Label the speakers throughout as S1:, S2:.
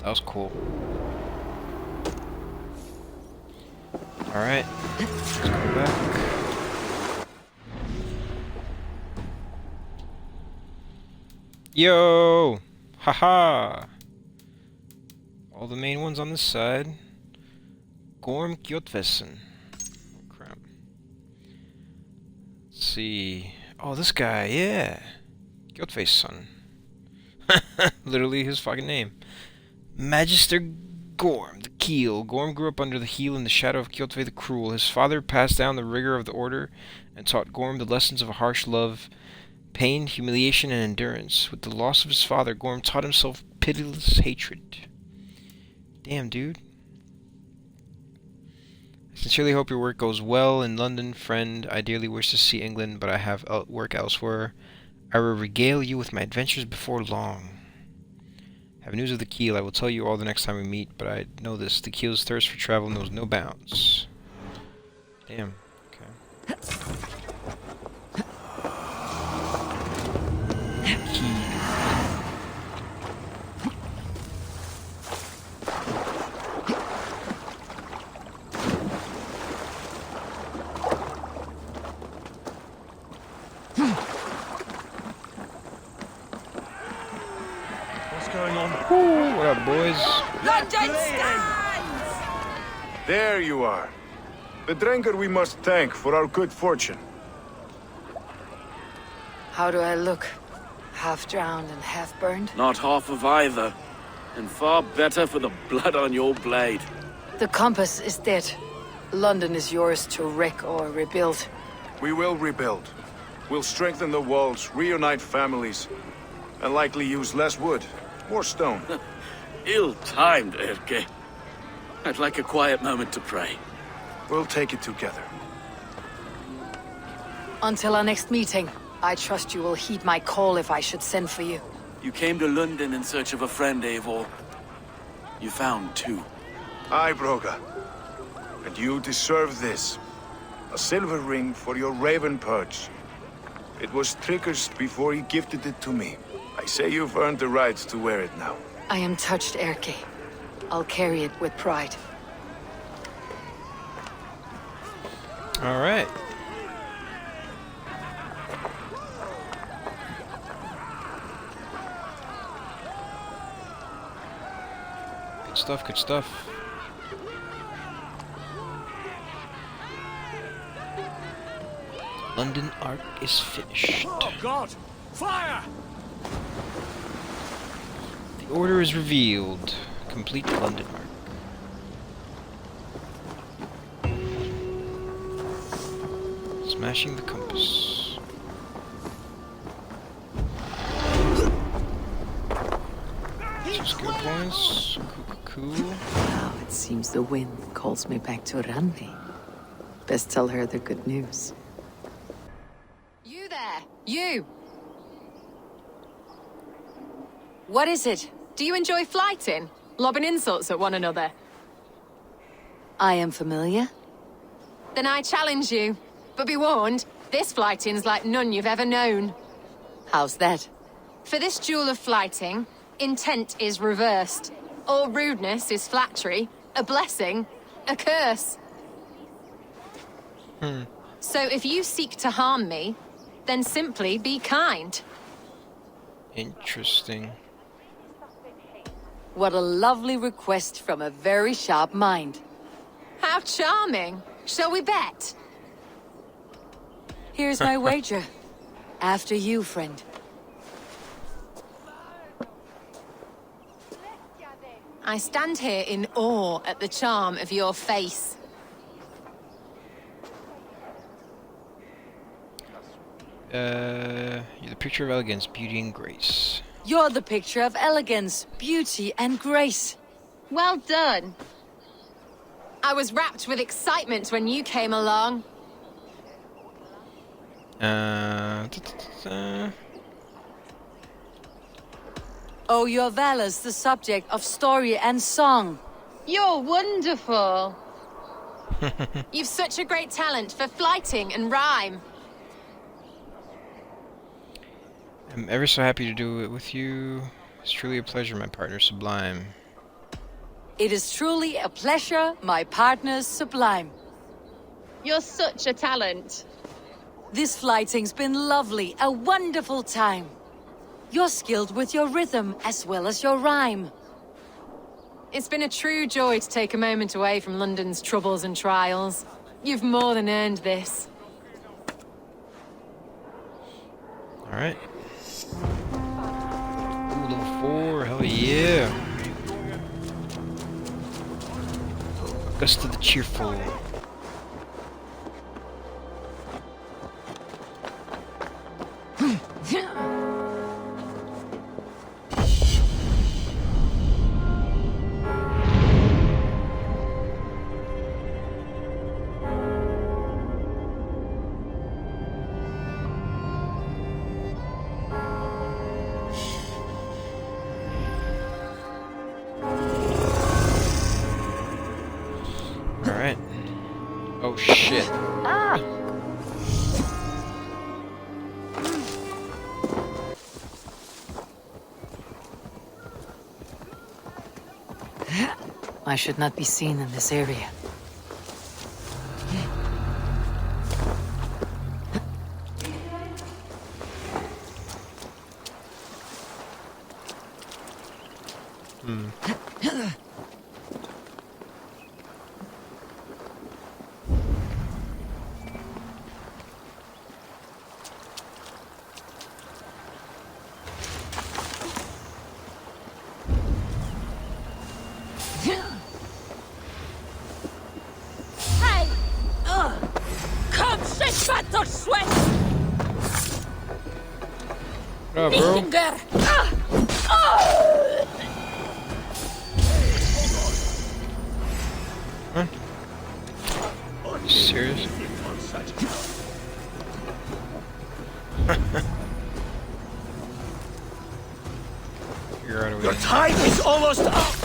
S1: That was cool. Alright. Let's go back. Yo! Haha! All the main ones on this side. Gorm Kjotvessen. Oh, crap. Let's see. Oh, this guy, yeah. Kjotvessen. Literally his fucking name. Magister Gorm, the Keel. Gorm grew up under the heel and the shadow of Kjotve the Cruel. His father passed down the rigor of the order and taught Gorm the lessons of a harsh love, pain, humiliation, and endurance. With the loss of his father, Gorm taught himself pitiless hatred. Damn, dude. I sincerely hope your work goes well in London, friend. I dearly wish to see England, but I have work elsewhere. I will regale you with my adventures before long. Have news of the Keel. I will tell you all the next time we meet, but I know this. The Keel's thirst for travel knows no bounds. Damn. Okay. Woo, what up, boys?
S2: London stands!
S3: There you are. The drinker we must thank for our good fortune.
S2: How do I look? Half drowned and half burned?
S4: Not half of either. And far better for the blood on your blade.
S2: The compass is dead. London is yours to wreck or rebuild.
S3: We will rebuild. We'll strengthen the walls, reunite families, and likely use less wood. More stone.
S4: Ill-timed, Erke. I'd like a quiet moment to pray.
S3: We'll take it together.
S2: Until our next meeting, I trust you will heed my call if I should send for you.
S4: You came to Lunden in search of a friend, Eivor. You found two.
S3: Aye, Broga. And you deserve this. A silver ring for your raven perch. It was Trigger's before he gifted it to me. I say you've earned the right to wear it now.
S2: I am touched, Erke. I'll carry it with pride.
S1: Alright. Good stuff, good stuff. London arc is finished.
S5: Oh God! Fire!
S1: The order is revealed. Complete London arc. Smashing the compass. Some skill points. Cool.
S2: Now it seems the wind calls me back to Randvi. Best tell her the good news. You there! You!
S6: What is it? Do you enjoy flighting? Lobbing insults at one another?
S2: I am familiar.
S6: Then I challenge you. But be warned, this flighting's like none you've ever known.
S2: How's that?
S6: For this duel of flighting, intent is reversed. All rudeness is flattery, a blessing, a curse. So if you seek to harm me, then simply be kind.
S1: Interesting.
S2: What a lovely request from a very sharp mind.
S6: How charming. Shall we bet?
S2: Here's my wager. After you, friend.
S6: I stand here in awe at the charm of your face.
S1: You're the picture of elegance, beauty, and grace.
S2: You're the picture of elegance, beauty, and grace.
S6: Well done. I was wrapped with excitement when you came along.
S2: Oh, your valor's the subject of story and song.
S6: You're wonderful. You've such a great talent for flighting and rhyme.
S1: I'm ever so happy to do it with you. It's truly a pleasure, my partner Sublime.
S7: It is truly a pleasure, my partners sublime.
S6: You're such a talent.
S7: This flighting's been lovely, a wonderful time. You're skilled with your rhythm as well as your rhyme.
S6: It's been a true joy to take a moment away from London's troubles and trials. You've more than earned this.
S1: Alright. Ooh, level 4, hell yeah. Augusta the Cheerful. Alright. Oh shit. Ah!
S7: I should not be seen in this area.
S1: What up, bro? Huh? You serious? You're out of
S5: Your
S1: way.
S5: time is almost up!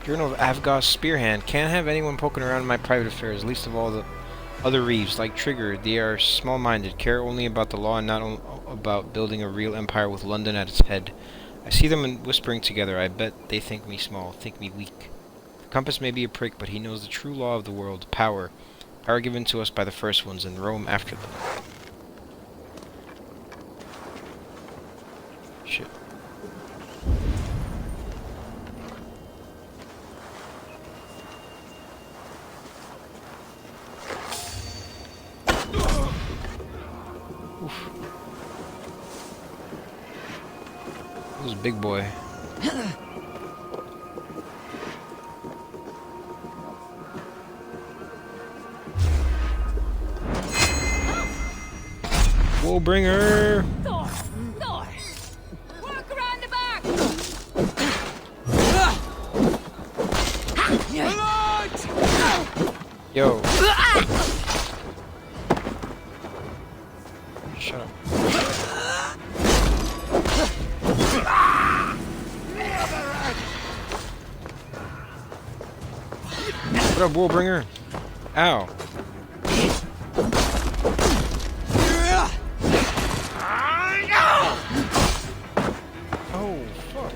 S1: Journal of Avgos Spearhand. Can't have anyone poking around in my private affairs, least of all the other Reeves, like Trigger. They are small-minded, care only about the law and not about building a real empire with London at its head. I see them whispering together. I bet they think me small, think me weak. The compass may be a prick, but he knows the true law of the world, power. Power given to us by the first ones, and Rome after them. Shit. Oof. This is a big boy. We'll bring her.
S6: Work around the back!
S1: Yo. Shut up. What up, Warbringer? Ow. Oh, fuck.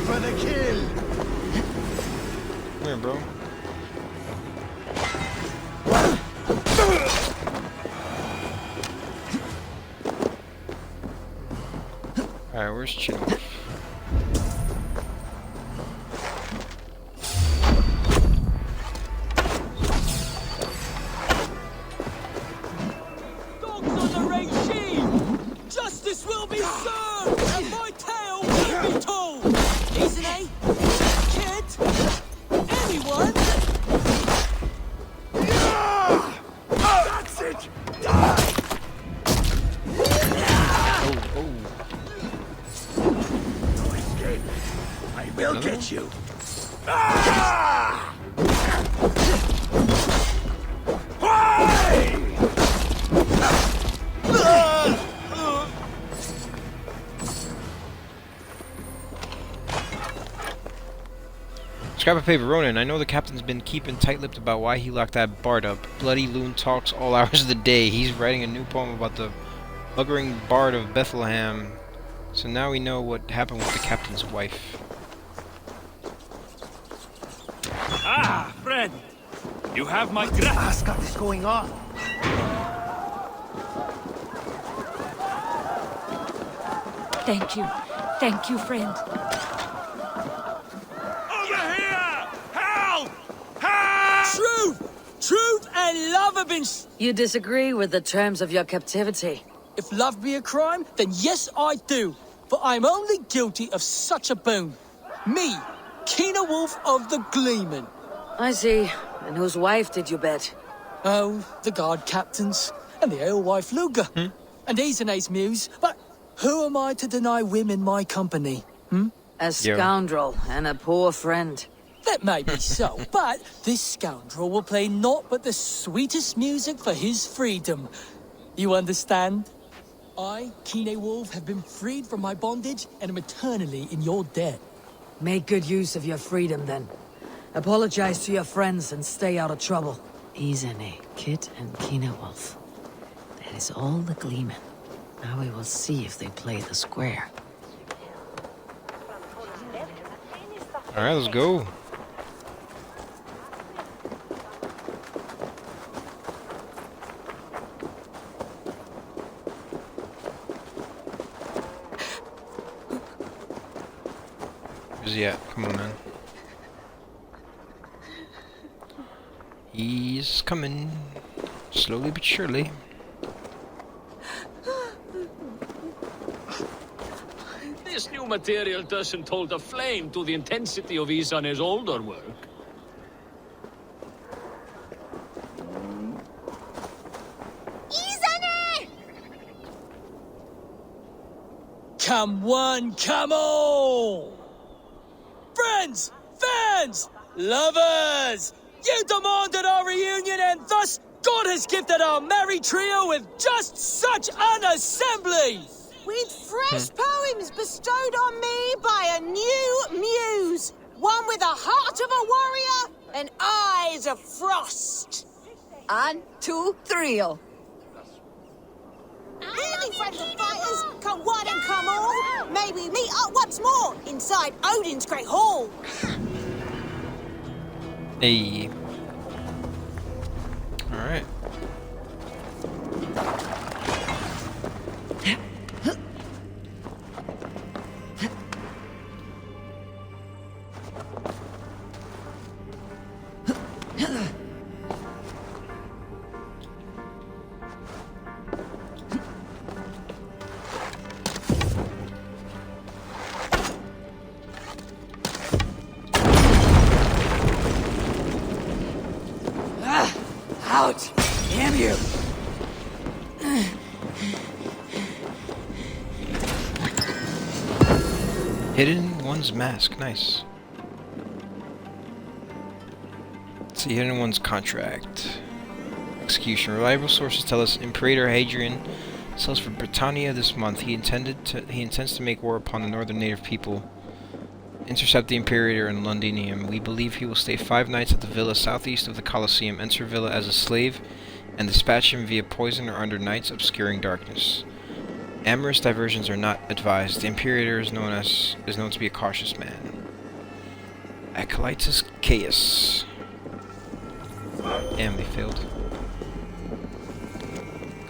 S5: For the kill!
S1: Come here, bro. Alright, where's Chinwolf?
S5: Dogs on the regime! Justice will be served! And my tale will be told! Isn't he? Kid? Anyone? That's it! Die!
S1: Scrap of paper, Ronan. I know the captain's been keeping tight-lipped about why he locked that bard up. Bloody loon talks all hours of the day. He's writing a new poem about the buggering bard of Bethlehem. So now we know what happened with the captain's wife.
S4: Ah, friend! You have my
S5: What is going on?
S7: Thank you, friend.
S4: Over here! Help! Help!
S5: Truth and love have been...
S7: You disagree with the terms of your captivity?
S5: If love be a crime, then yes, I do. For I'm only guilty of such a boon. Me, Keener Wolf of the Gleeman.
S7: I see. And whose wife did you bet?
S5: Oh, the guard captains, and the alewife Luga, and Isene's muse. But who am I to deny women my company?
S7: A scoundrel and a poor friend.
S5: That may be so, but this scoundrel will play naught but the sweetest music for his freedom. You understand? I, Kine Wolf, have been freed from my bondage and am eternally in your debt.
S7: Make good use of your freedom, then. Apologize to your friends and stay out of trouble. Isene, Kit, and Kine Wolf. That is all the Gleeman. Now we will see if they play the square.
S1: Alright, let's go. Where's he at? Come on, man. He's coming. Slowly but surely.
S4: This new material doesn't hold a flame to the intensity of Isane's older work.
S5: Come one, come all! Friends, fans, lovers! You demanded our reunion, and thus God has gifted our merry trio with just such an assembly!
S8: With fresh poems bestowed on me by a new muse. One with a heart of a warrior and eyes of frost.
S2: 1, 2, 3.
S8: Really, friends and fighters, come one and come all. May we meet up once more inside Odin's great hall.
S1: Hey. Alright.
S7: Out! Damn you!
S1: Hidden one's mask. Nice. Let's see, hidden one's contract. Execution. Reliable sources tell us Imperator Hadrian sails for Britannia this month. He intends to make war upon the northern native people, intercept the Imperator in Londinium. We believe he will stay 5 nights at the villa southeast of the Colosseum, enter Villa as a slave, and dispatch him via poison or under night's obscuring darkness. Amorous diversions are not advised. The Imperator is known to be a cautious man. Acolytus Chaos. Damn, they failed.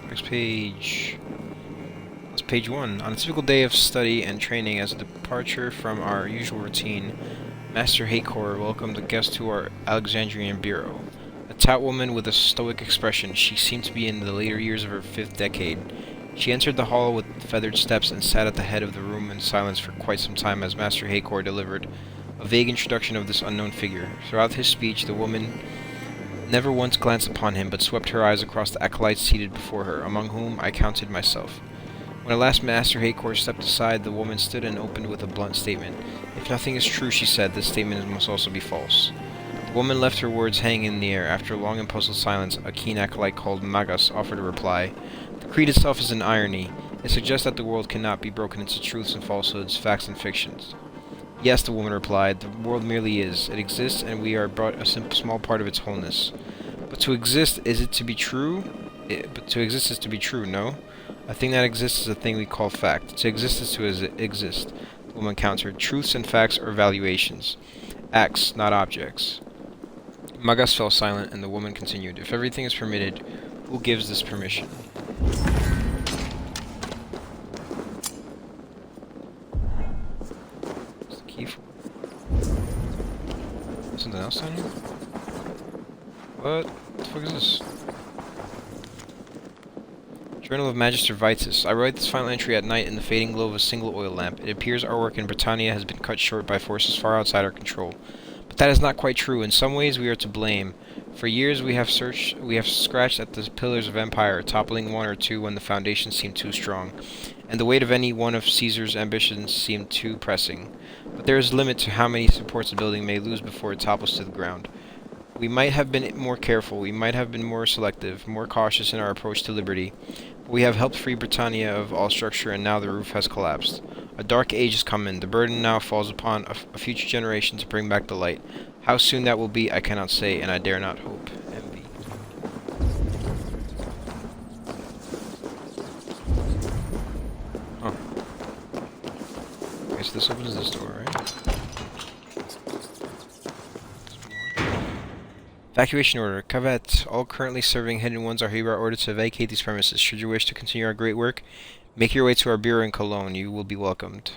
S1: Next page. That's page 1. On a typical day of study and training as a departure from our usual routine, Master Eivor welcomed a guest to our Alexandrian bureau. A tout woman with a stoic expression, she seemed to be in the later years of her 5th decade. She entered the hall with feathered steps and sat at the head of the room in silence for quite some time as Master Eivor delivered a vague introduction of this unknown figure. Throughout his speech, the woman never once glanced upon him, but swept her eyes across the acolytes seated before her, among whom I counted myself. When at last Master Eivor stepped aside, the woman stood and opened with a blunt statement. If nothing is true, she said, this statement must also be false. The woman left her words hanging in the air. After a long and puzzled silence, a keen acolyte called Magas offered a reply. The creed itself is an irony. It suggests that the world cannot be broken into truths and falsehoods, facts and fictions. Yes, the woman replied. The world merely is. It exists, and we are but a small part of its wholeness. But to exist, is it to be true? But to exist is to be true, no? A thing that exists is a thing we call fact. To exist is to exist. The woman countered. Truths and facts are valuations. Acts, not objects. Magas fell silent, and the woman continued. If everything is permitted, who gives this permission? What's the key for? Something else down here? What the fuck is this? Journal of Magister Vitus. I write this final entry at night in the fading glow of a single oil lamp. It appears our work in Britannia has been cut short by forces far outside our control. But that is not quite true. In some ways we are to blame. For years we have scratched at the pillars of empire, toppling one or two when the foundations seemed too strong, and the weight of any one of Caesar's ambitions seemed too pressing. But there is a limit to how many supports a building may lose before it topples to the ground. We might have been more careful, we might have been more selective, more cautious in our approach to liberty. But we have helped free Britannia of all structure, and now the roof has collapsed. A dark age has come in. The burden now falls upon a future generation to bring back the light. How soon that will be, I cannot say, and I dare not hope. Envy. Oh. Okay, so this opens this door, right? Evacuation order. Cavet. All currently serving Hidden Ones are hereby ordered to vacate these premises. Should you wish to continue our great work, make your way to our bureau in Cologne. You will be welcomed.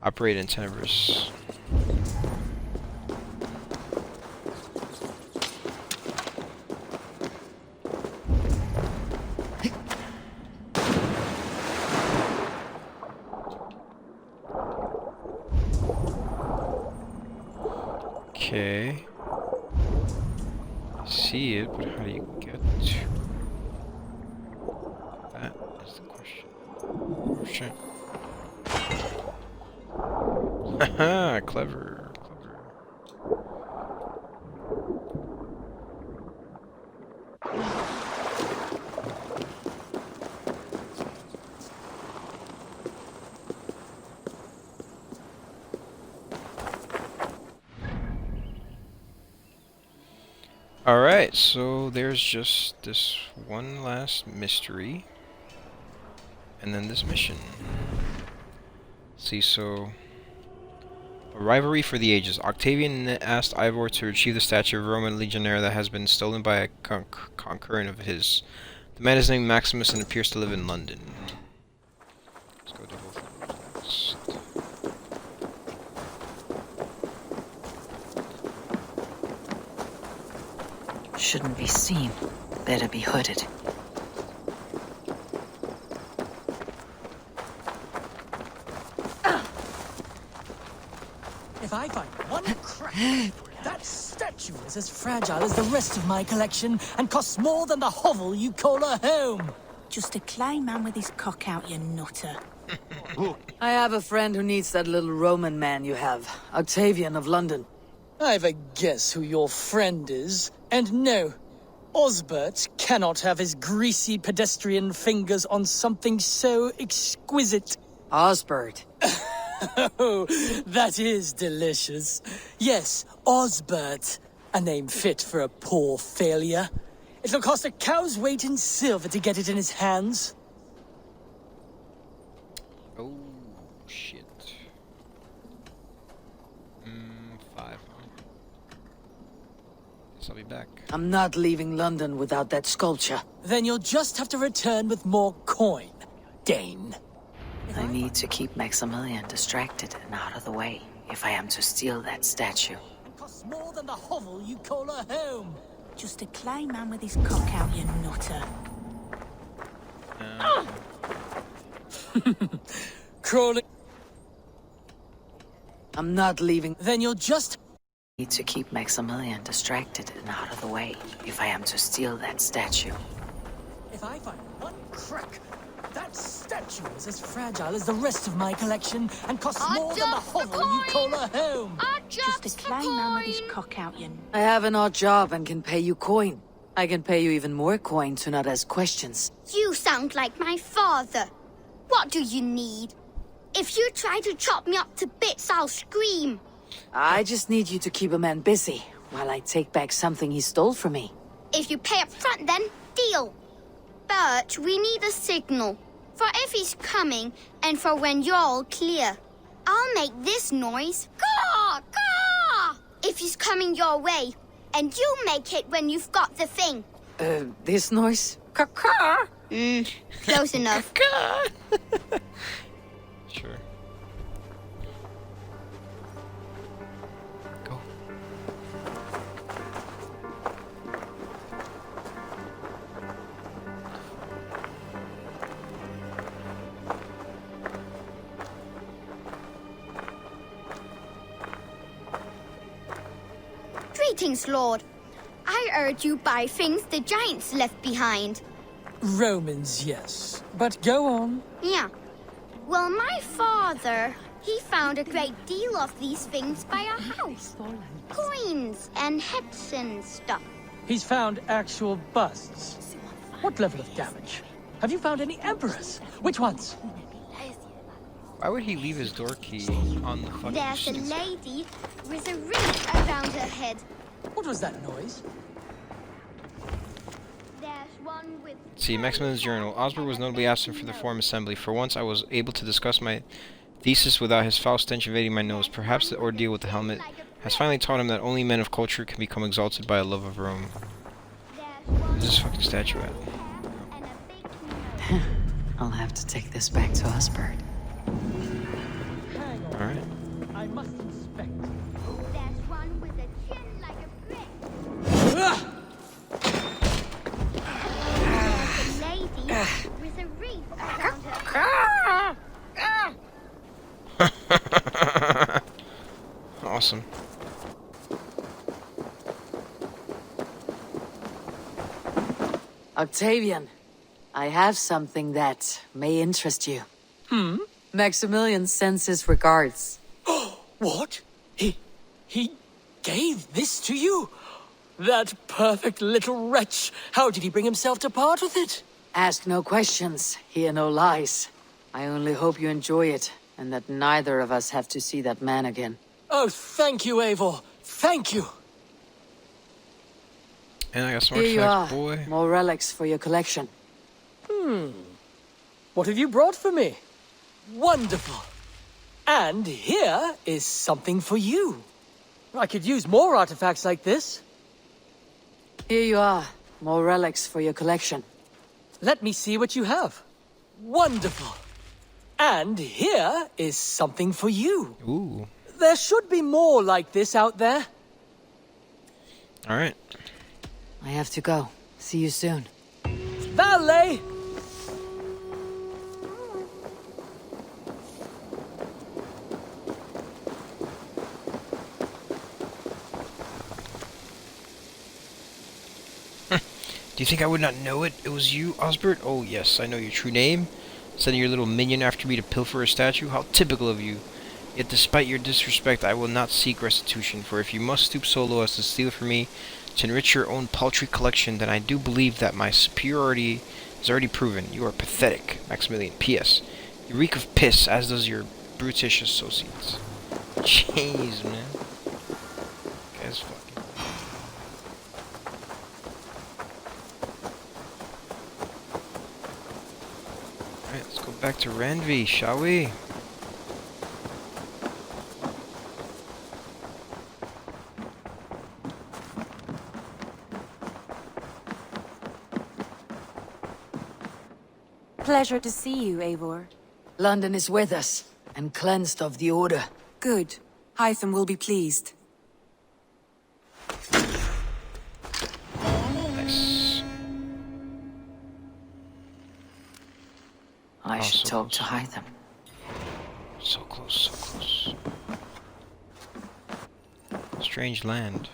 S1: Operate in Tenebris. Okay. See it, but how do you get to that is the question. Oh shit. Haha, clever, clever. Alright, so there's just this one last mystery, and then this mission. See, so a rivalry for the ages. Octavian asked Eivor to retrieve the statue of a Roman Legionnaire that has been stolen by a concurrent of his. The man is named Maximus and appears to live in London. Let's go to both of those next.
S2: Shouldn't be seen. Better be hooded.
S5: If I find one crack, that statue is as fragile as the rest of my collection and costs more than the hovel you call a home.
S8: Just a clay man with his cock out, you nutter.
S7: I have a friend who needs that little Roman man you have. Octavian of London.
S5: I've a guess who your friend is. And no, Osbert cannot have his greasy pedestrian fingers on something so exquisite.
S7: Osbert.
S5: Oh, that is delicious. Yes, Osbert. A name fit for a poor failure. It'll cost a cow's weight in silver to get it in his hands.
S1: Oh, shit. 5, huh? Guess I'll be back.
S7: I'm not leaving London without that sculpture.
S5: Then you'll just have to return with more coin, Dane.
S2: I need to keep Maximilian distracted and out of the way if I am to steal that statue.
S5: It costs more than the hovel you call a home.
S8: Just a clay man with his cock out, you nutter.
S5: Crawling.
S7: I'm not leaving.
S5: Then you'll just
S2: Need to keep Maximilian distracted and out of the way if I am to steal that statue.
S5: If I find one crack, that statue is as fragile as the rest of my collection and costs more than the hovel you call a home.
S8: Just a clay man with his cock out, you.
S7: I have an odd job and can pay you coin. I can pay you even more coin to not ask questions.
S9: You sound like my father. What do you need? If you try to chop me up to bits, I'll scream.
S7: I just need you to keep a man busy while I take back something he stole from me.
S9: If you pay up front, then deal. But we need a signal. For if he's coming, and for when you're all clear. I'll make this noise. Caw! Caw! If he's coming your way. And you make it when you've got the thing.
S7: This noise? Caw-caw!
S9: Close enough.
S1: Sure. Go.
S9: Greetings, Lord. I heard you buy things the giants left behind.
S5: Romans, yes. But go on.
S9: Yeah. Well, my father, he found a great deal of these things by our house. Coins and heads and stuff.
S5: He's found actual busts. What level of damage? Have you found any emperors? Which ones?
S1: Why would he leave his door key on the fucking
S9: There's a
S1: stick?
S9: lady with a ring around her head.
S5: What was that noise?
S9: There's one with...
S1: See, Maximilian's journal. Osbert was notably absent from the forum assembly. For once, I was able to discuss my thesis without his foul stench invading my nose. Perhaps the ordeal with the helmet has finally taught him that only men of culture can become exalted by a love of Rome. Where's this fucking statue at?
S7: I'll have to take this back to Osbert.
S5: Hang on.
S1: Alright.
S5: I must inspect.
S9: There's one with a chin like a brick.
S5: Ah!
S9: There's a lady with a wreath around her head.
S1: Awesome.
S7: Octavian, I have something that may interest you. Maximilian sends his regards.
S5: What? He gave this to you? That perfect little wretch. How did he bring himself to part with it?
S7: Ask no questions, hear no lies. I only hope you enjoy it, and that neither of us have to see that man again.
S5: Oh, thank you, Eivor. Thank you.
S1: And I got some
S7: Here you are,
S1: artifacts, boy.
S7: more relics for your collection.
S5: What have you brought for me? Wonderful. And here is something for you. I could use more artifacts like this.
S7: Here you are, more relics for your collection.
S5: Let me see what you have. Wonderful. And here is something for you.
S1: Ooh.
S5: There should be more like this out there.
S1: Alright.
S7: I have to go. See you soon.
S5: Valet!
S1: Do you think I would not know it? It was you, Osbert? Oh, yes, I know your true name. Sending your little minion after me to pilfer a statue? How typical of you. Yet despite your disrespect, I will not seek restitution, for if you must stoop so low as to steal from me to enrich your own paltry collection, then I do believe that my superiority is already proven. You are pathetic, Maximilian. P.S. You reek of piss, as does your brutish associates. Jeez, man. Guy's fucking... Alright, let's go back to Randvi, shall we?
S10: Pleasure to see you, Eivor.
S7: London is with us, and cleansed of the Order.
S10: Good. Hytham will be pleased.
S1: Nice.
S7: I
S1: Oh,
S7: should
S1: so
S7: talk
S1: close.
S7: to Hytham.
S1: So close, so close. Strange land.